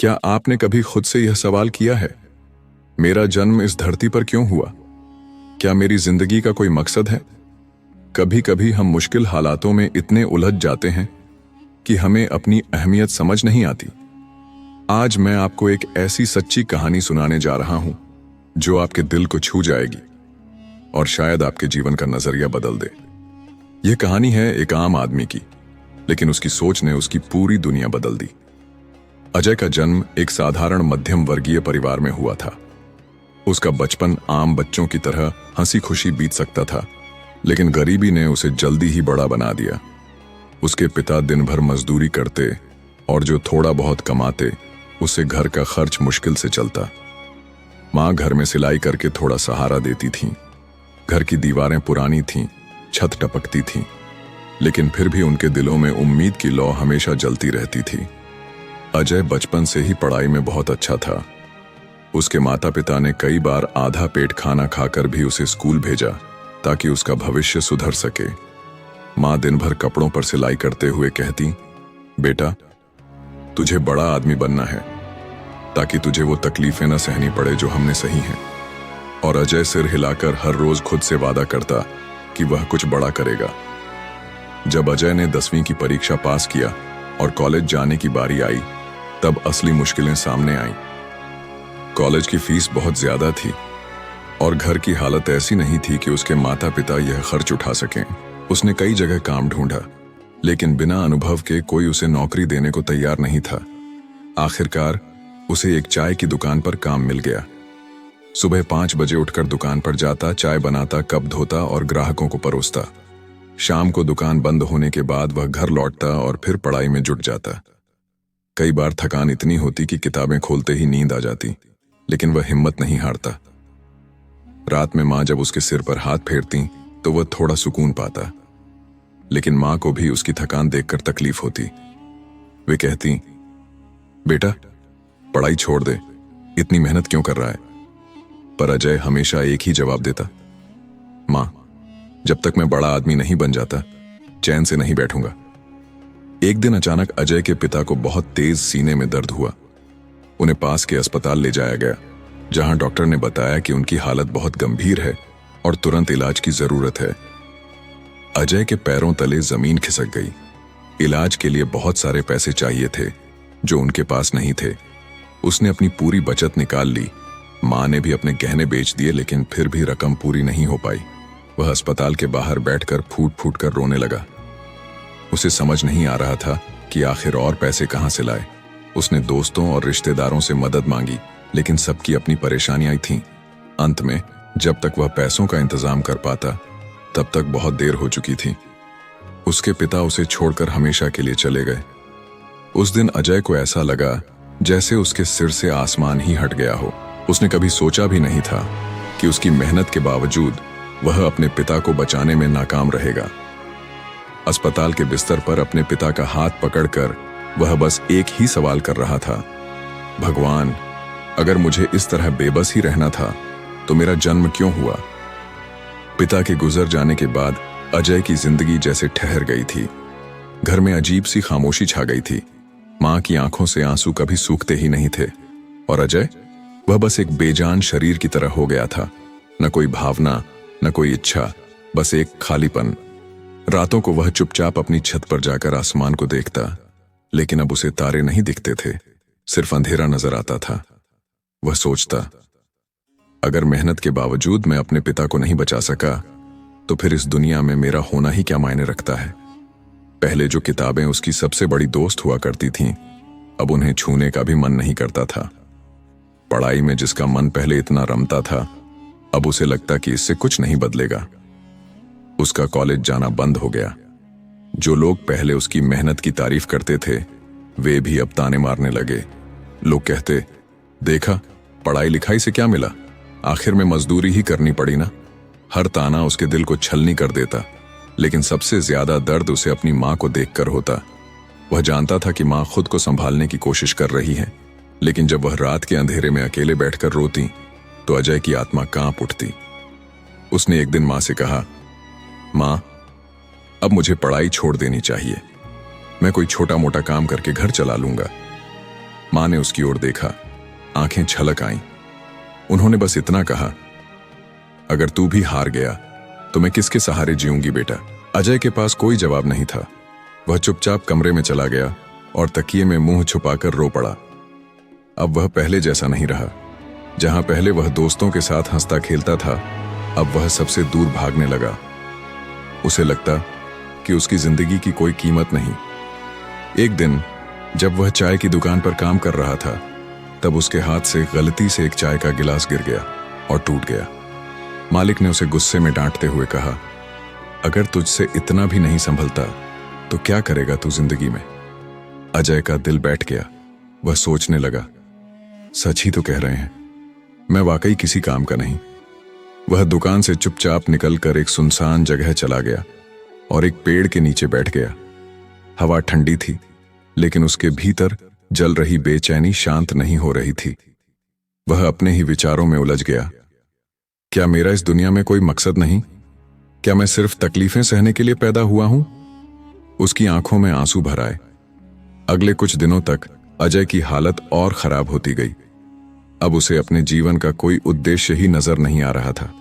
क्या आपने कभी खुद से यह सवाल किया है, मेरा जन्म इस धरती पर क्यों हुआ? क्या मेरी जिंदगी का कोई मकसद है? कभी कभी हम मुश्किल हालातों में इतने उलझ जाते हैं कि हमें अपनी अहमियत समझ नहीं आती। आज मैं आपको एक ऐसी सच्ची कहानी सुनाने जा रहा हूं जो आपके दिल को छू जाएगी और शायद आपके जीवन का नजरिया बदल दे। यह कहानी है एक आम आदमी की, लेकिन उसकी सोच ने उसकी पूरी दुनिया बदल दी। अजय का जन्म एक साधारण मध्यम वर्गीय परिवार में हुआ था। उसका बचपन आम बच्चों की तरह हंसी खुशी बीत सकता था, लेकिन गरीबी ने उसे जल्दी ही बड़ा बना दिया। उसके पिता दिन भर मजदूरी करते और जो थोड़ा बहुत कमाते उससे घर का खर्च मुश्किल से चलता। माँ घर में सिलाई करके थोड़ा सहारा देती थीं। घर की दीवारें पुरानी थीं, छत टपकती थी, लेकिन फिर भी उनके दिलों में उम्मीद की लौ हमेशा जलती रहती थी। अजय बचपन से ही पढ़ाई में बहुत अच्छा था। उसके माता पिता ने कई बार आधा पेट खाना खाकर भी उसे स्कूल भेजा ताकि उसका भविष्य सुधर सके। माँ दिन भर कपड़ों पर सिलाई करते हुए कहती, बेटा तुझे बड़ा आदमी बनना है ताकि तुझे वो तकलीफें न सहनी पड़े जो हमने सही हैं। और अजय सिर हिलाकर हर रोज खुद से वादा करता कि वह कुछ बड़ा करेगा। जब अजय ने 10वीं की परीक्षा पास किया और कॉलेज जाने की बारी आई, तब असली मुश्किलें सामने आईं। कॉलेज की फीस बहुत ज्यादा थी और घर की हालत ऐसी नहीं थी कि उसके माता पिता यह खर्च उठा सकें। उसने कई जगह काम ढूंढा, लेकिन बिना अनुभव के कोई उसे नौकरी देने को तैयार नहीं था। आखिरकार उसे एक चाय की दुकान पर काम मिल गया। सुबह 5 बजे उठकर दुकान पर जाता, चाय बनाता, कप धोता और ग्राहकों को परोसता। शाम को दुकान बंद होने के बाद वह घर लौटता और फिर पढ़ाई में जुट जाता। कई बार थकान इतनी होती कि किताबें खोलते ही नींद आ जाती, लेकिन वह हिम्मत नहीं हारता। रात में माँ जब उसके सिर पर हाथ फेरती तो वह थोड़ा सुकून पाता, लेकिन माँ को भी उसकी थकान देखकर तकलीफ होती। वे कहती, बेटा पढ़ाई छोड़ दे, इतनी मेहनत क्यों कर रहा है? पर अजय हमेशा एक ही जवाब देता, माँ जब तक मैं बड़ा आदमी नहीं बन जाता चैन से नहीं बैठूंगा। एक दिन अचानक अजय के पिता को बहुत तेज सीने में दर्द हुआ। उन्हें पास के अस्पताल ले जाया गया, जहां डॉक्टर ने बताया कि उनकी हालत बहुत गंभीर है और तुरंत इलाज की जरूरत है। अजय के पैरों तले जमीन खिसक गई। इलाज के लिए बहुत सारे पैसे चाहिए थे जो उनके पास नहीं थे। उसने अपनी पूरी बचत निकाल ली। माँ ने भी अपने गहने बेच दिए, लेकिन फिर भी रकम पूरी नहीं हो पाई। वह अस्पताल के बाहर बैठकर फूट फूट कर रोने लगा। उसे समझ नहीं आ रहा था कि आखिर और पैसे कहां से लाए। उसने दोस्तों और रिश्तेदारों से मदद मांगी, लेकिन सबकी अपनी परेशानियां थीं। अंत में जब तक वह पैसों का इंतजाम कर पाता, तब तक बहुत देर हो चुकी थी। उसके पिता उसे छोड़कर हमेशा के लिए चले गए। उस दिन अजय को ऐसा लगा जैसे उसके सिर से आसमान ही हट गया हो। उसने कभी सोचा भी नहीं था कि उसकी मेहनत के बावजूद वह अपने पिता को बचाने में नाकाम रहेगा। अस्पताल के बिस्तर पर अपने पिता का हाथ पकड़कर वह बस एक ही सवाल कर रहा था, भगवान अगर मुझे इस तरह बेबस ही रहना था तो मेरा जन्म क्यों हुआ? पिता के गुजर जाने के बाद अजय की जिंदगी जैसे ठहर गई थी। घर में अजीब सी खामोशी छा गई थी। माँ की आंखों से आंसू कभी सूखते ही नहीं थे, और अजय वह बस एक बेजान शरीर की तरह हो गया था। न कोई भावना, न कोई इच्छा, बस एक खालीपन। रातों को वह चुपचाप अपनी छत पर जाकर आसमान को देखता, लेकिन अब उसे तारे नहीं दिखते थे, सिर्फ अंधेरा नजर आता था। वह सोचता, अगर मेहनत के बावजूद मैं अपने पिता को नहीं बचा सका तो फिर इस दुनिया में मेरा होना ही क्या मायने रखता है? पहले जो किताबें उसकी सबसे बड़ी दोस्त हुआ करती थीं, अब उन्हें छूने का भी मन नहीं करता था। पढ़ाई में जिसका मन पहले इतना रमता था, अब उसे लगता कि इससे कुछ नहीं बदलेगा। उसका कॉलेज जाना बंद हो गया। जो लोग पहले उसकी मेहनत की तारीफ करते थे, वे भी अब ताने मारने लगे। लोग कहते, देखा पढ़ाई लिखाई से क्या मिला, आखिर में मजदूरी ही करनी पड़ी ना। हर ताना उसके दिल को छलनी कर देता, लेकिन सबसे ज्यादा दर्द उसे अपनी माँ को देखकर होता। वह जानता था कि माँ खुद को संभालने की कोशिश कर रही है, लेकिन जब वह रात के अंधेरे में अकेले बैठकर रोती तो अजय की आत्मा कांप उठती। उसने एक दिन माँ से कहा, माँ अब मुझे पढ़ाई छोड़ देनी चाहिए, मैं कोई छोटा मोटा काम करके घर चला लूंगा। मां ने उसकी ओर देखा, आंखें छलक आईं। उन्होंने बस इतना कहा, अगर तू भी हार गया तो मैं किसके सहारे जीऊंगी बेटा। अजय के पास कोई जवाब नहीं था। वह चुपचाप कमरे में चला गया और तकिए में मुंह छुपाकर रो पड़ा। अब वह पहले जैसा नहीं रहा। जहां पहले वह दोस्तों के साथ हंसता खेलता था, अब वह सबसे दूर भागने लगा। उसे लगता कि उसकी जिंदगी की कोई कीमत नहीं। एक दिन जब वह चाय की दुकान पर काम कर रहा था, तब उसके हाथ से गलती से एक चाय का गिलास गिर गया और टूट गया। मालिक ने उसे गुस्से में डांटते हुए कहा, अगर तुझसे इतना भी नहीं संभलता तो क्या करेगा तू जिंदगी में। अजय का दिल बैठ गया। वह सोचने लगा, सच ही तो कह रहे हैं, मैं वाकई किसी काम का नहीं। वह दुकान से चुपचाप निकलकर एक सुनसान जगह चला गया और एक पेड़ के नीचे बैठ गया। हवा ठंडी थी, लेकिन उसके भीतर जल रही बेचैनी शांत नहीं हो रही थी। वह अपने ही विचारों में उलझ गया। क्या मेरा इस दुनिया में कोई मकसद नहीं? क्या मैं सिर्फ तकलीफें सहने के लिए पैदा हुआ हूं? उसकी आंखों में आंसू भर आए। अगले कुछ दिनों तक अजय की हालत और खराब होती गई। अब उसे अपने जीवन का कोई उद्देश्य ही नजर नहीं आ रहा था।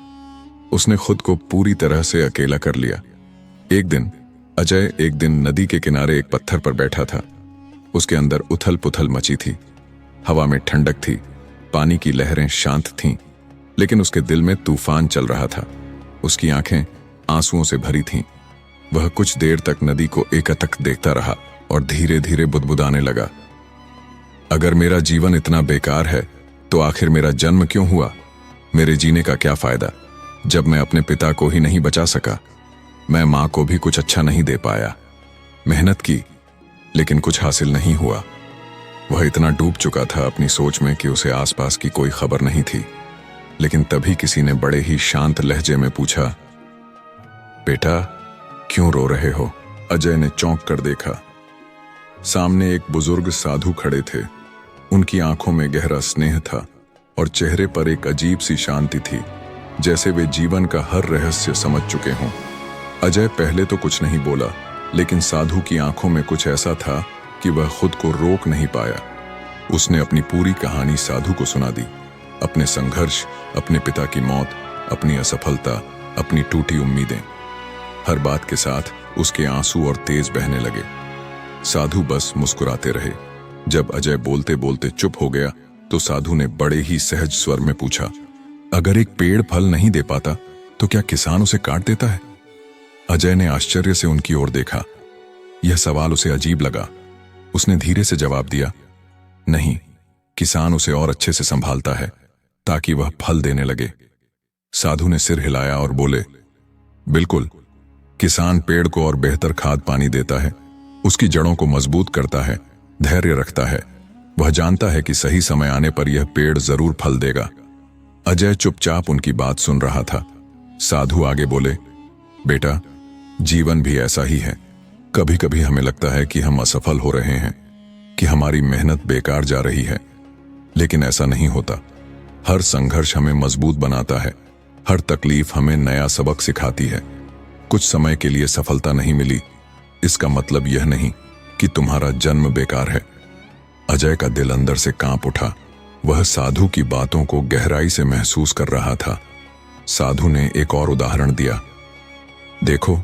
उसने खुद को पूरी तरह से अकेला कर लिया। एक दिन नदी के किनारे एक पत्थर पर बैठा था। उसके अंदर उथल पुथल मची थी। हवा में ठंडक थी, पानी की लहरें शांत थीं, लेकिन उसके दिल में तूफान चल रहा था। उसकी आंखें आंसुओं से भरी थीं। वह कुछ देर तक नदी को एकटक देखता रहा और धीरे धीरे बुदबुदाने लगा, अगर मेरा जीवन इतना बेकार है तो आखिर मेरा जन्म क्यों हुआ? मेरे जीने का क्या फायदा जब मैं अपने पिता को ही नहीं बचा सका? मैं मां को भी कुछ अच्छा नहीं दे पाया। मेहनत की, लेकिन कुछ हासिल नहीं हुआ। वह इतना डूब चुका था अपनी सोच में कि उसे आसपास की कोई खबर नहीं थी। लेकिन तभी किसी ने बड़े ही शांत लहजे में पूछा, बेटा क्यों रो रहे हो? अजय ने चौंक कर देखा। सामने एक बुजुर्ग साधु खड़े थे। उनकी आंखों में गहरा स्नेह था और चेहरे पर एक अजीब सी शांति थी, जैसे वे जीवन का हर रहस्य समझ चुके हों। अजय पहले तो कुछ नहीं बोला, लेकिन साधु की आंखों में कुछ ऐसा था कि वह खुद को रोक नहीं पाया। उसने अपनी पूरी कहानी साधु को सुना दी। अपने संघर्ष, अपने पिता की मौत, अपनी असफलता, अपनी टूटी उम्मीदें। हर बात के साथ उसके आंसू और तेज बहने लगे। साधु बस मुस्कुराते रहे। जब अजय बोलते बोलते चुप हो गया तो साधु ने बड़े ही सहज स्वर में पूछा, अगर एक पेड़ फल नहीं दे पाता तो क्या किसान उसे काट देता है? अजय ने आश्चर्य से उनकी ओर देखा। यह सवाल उसे अजीब लगा। उसने धीरे से जवाब दिया, नहीं, किसान उसे और अच्छे से संभालता है ताकि वह फल देने लगे। साधु ने सिर हिलाया और बोले, बिल्कुल, किसान पेड़ को और बेहतर खाद पानी देता है, उसकी जड़ों को मजबूत करता है, धैर्य रखता है। वह जानता है कि सही समय आने पर यह पेड़ जरूर फल देगा। अजय चुपचाप उनकी बात सुन रहा था। साधु आगे बोले, बेटा, जीवन भी ऐसा ही है। कभी कभी हमें लगता है कि हम असफल हो रहे हैं, कि हमारी मेहनत बेकार जा रही है, लेकिन ऐसा नहीं होता। हर संघर्ष हमें मजबूत बनाता है। हर तकलीफ हमें नया सबक सिखाती है। कुछ समय के लिए सफलता नहीं मिली, इसका मतलब यह नहीं कि तुम्हारा जन्म बेकार है। अजय का दिल अंदर से कांप उठा। वह साधु की बातों को गहराई से महसूस कर रहा था। साधु ने एक और उदाहरण दिया, देखो,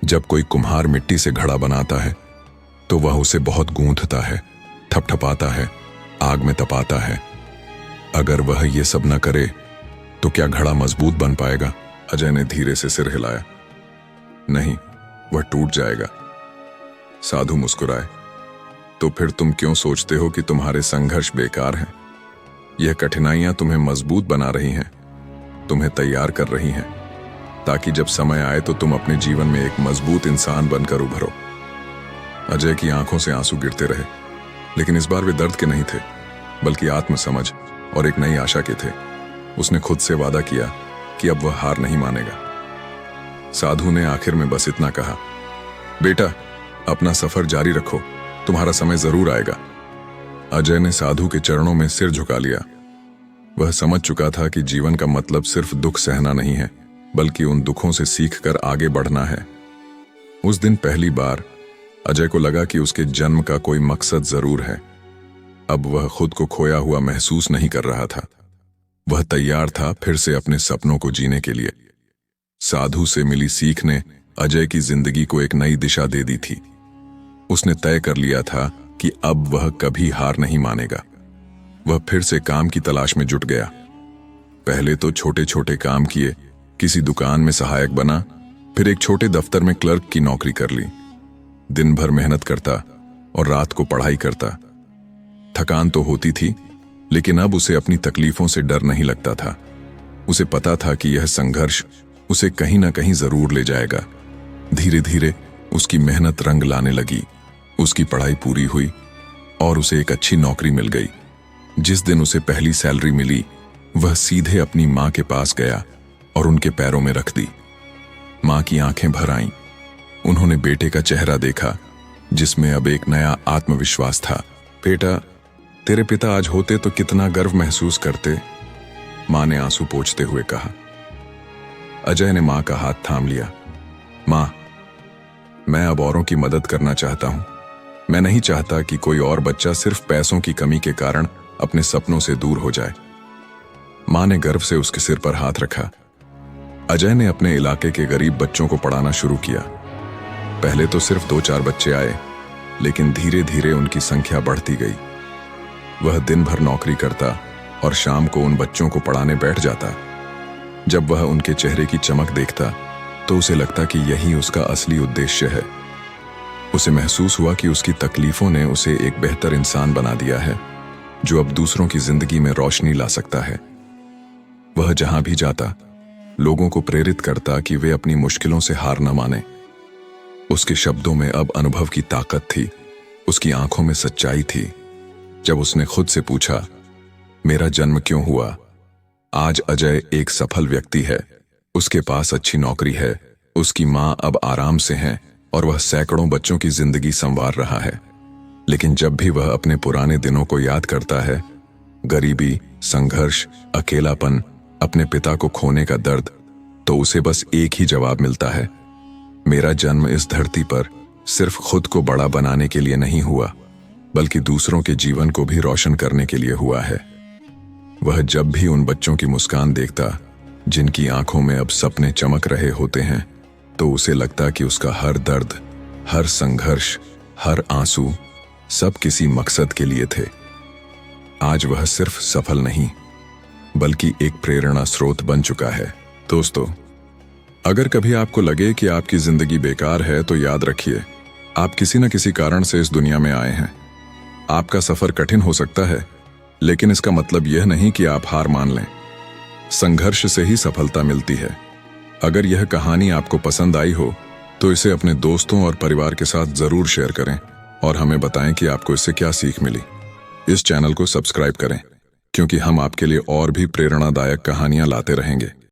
जब कोई कुम्हार मिट्टी से घड़ा बनाता है तो वह उसे बहुत गूंथता है, थपथपाता है, आग में तपाता है। अगर वह ये सब न करे तो क्या घड़ा मजबूत बन पाएगा? अजय ने धीरे से सिर हिलाया, नहीं, वह टूट जाएगा। साधु मुस्कुराए, तो फिर तुम क्यों सोचते हो कि तुम्हारे संघर्ष बेकार हैं? यह कठिनाइयां तुम्हें मजबूत बना रही हैं, तुम्हें तैयार कर रही हैं, ताकि जब समय आए तो तुम अपने जीवन में एक मजबूत इंसान बनकर उभरो। अजय की आंखों से आंसू गिरते रहे, लेकिन इस बार वे दर्द के नहीं थे, बल्कि आत्मसमझ और एक नई आशा के थे। उसने खुद से वादा किया कि अब वह हार नहीं मानेगा। साधु ने आखिर में बस इतना कहा, बेटा, अपना सफर जारी रखो, तुम्हारा समय जरूर आएगा। अजय ने साधु के चरणों में सिर झुका लिया। वह समझ चुका था कि जीवन का मतलब सिर्फ दुख सहना नहीं है, बल्कि उन दुखों से सीखकर आगे बढ़ना है। उस दिन पहली बार अजय को लगा कि उसके जन्म का कोई मकसद जरूर है। अब वह खुद को खोया हुआ महसूस नहीं कर रहा था। वह तैयार था फिर से अपने सपनों को जीने के लिए। साधु से मिली सीख ने अजय की जिंदगी को एक नई दिशा दे दी थी। उसने तय कर लिया था कि अब वह कभी हार नहीं मानेगा। वह फिर से काम की तलाश में जुट गया। पहले तो छोटे छोटे काम किए, किसी दुकान में सहायक बना, फिर एक छोटे दफ्तर में क्लर्क की नौकरी कर ली। दिन भर मेहनत करता और रात को पढ़ाई करता। थकान तो होती थी, लेकिन अब उसे अपनी तकलीफों से डर नहीं लगता था। उसे पता था कि यह संघर्ष उसे कहीं ना कहीं जरूर ले जाएगा। धीरे धीरे उसकी मेहनत रंग लाने लगी। उसकी पढ़ाई पूरी हुई और उसे एक अच्छी नौकरी मिल गई। जिस दिन उसे पहली सैलरी मिली, वह सीधे अपनी माँ के पास गया और उनके पैरों में रख दी। माँ की आंखें भर आईं। उन्होंने बेटे का चेहरा देखा, जिसमें अब एक नया आत्मविश्वास था। बेटा, तेरे पिता आज होते तो कितना गर्व महसूस करते, माँ ने आंसू पोंछते हुए कहा। अजय ने माँ का हाथ थाम लिया। माँ, मैं अब औरों की मदद करना चाहता हूँ। मैं नहीं चाहता कि कोई और बच्चा सिर्फ पैसों की कमी के कारण अपने सपनों से दूर हो जाए। माँ ने गर्व से उसके सिर पर हाथ रखा। अजय ने अपने इलाके के गरीब बच्चों को पढ़ाना शुरू किया। पहले तो सिर्फ 2-4 बच्चे आए, लेकिन धीरे धीरे उनकी संख्या बढ़ती गई। वह दिन भर नौकरी करता और शाम को उन बच्चों को पढ़ाने बैठ जाता। जब वह उनके चेहरे की चमक देखता तो उसे लगता कि यही उसका असली उद्देश्य है। उसे महसूस हुआ कि उसकी तकलीफों ने उसे एक बेहतर इंसान बना दिया है, जो अब दूसरों की जिंदगी में रोशनी ला सकता है। वह जहां भी जाता, लोगों को प्रेरित करता कि वे अपनी मुश्किलों से हार न माने। उसके शब्दों में अब अनुभव की ताकत थी, उसकी आंखों में सच्चाई थी। जब उसने खुद से पूछा, मेरा जन्म क्यों हुआ? आज अजय एक सफल व्यक्ति है। उसके पास अच्छी नौकरी है, उसकी माँ अब आराम से है और वह सैकड़ों बच्चों की जिंदगी संवार रहा है। लेकिन जब भी वह अपने पुराने दिनों को याद करता है, गरीबी, संघर्ष, अकेलापन, अपने पिता को खोने का दर्द, तो उसे बस एक ही जवाब मिलता है, मेरा जन्म इस धरती पर सिर्फ खुद को बड़ा बनाने के लिए नहीं हुआ, बल्कि दूसरों के जीवन को भी रोशन करने के लिए हुआ है। वह जब भी उन बच्चों की मुस्कान देखता, जिनकी आंखों में अब सपने चमक रहे होते हैं, तो उसे लगता कि उसका हर दर्द, हर संघर्ष, हर आंसू सब किसी मकसद के लिए थे। आज वह सिर्फ सफल नहीं, बल्कि एक प्रेरणा स्रोत बन चुका है। दोस्तों, अगर कभी आपको लगे कि आपकी जिंदगी बेकार है, तो याद रखिए, आप किसी न किसी कारण से इस दुनिया में आए हैं। आपका सफर कठिन हो सकता है, लेकिन इसका मतलब यह नहीं कि आप हार मान लें। संघर्ष से ही सफलता मिलती है। अगर यह कहानी आपको पसंद आई हो, तो इसे अपने दोस्तों और परिवार के साथ जरूर शेयर करें और हमें बताएं कि आपको इससे क्या सीख मिली। इस चैनल को सब्सक्राइब करें, क्योंकि हम आपके लिए और भी प्रेरणादायक कहानियां लाते रहेंगे।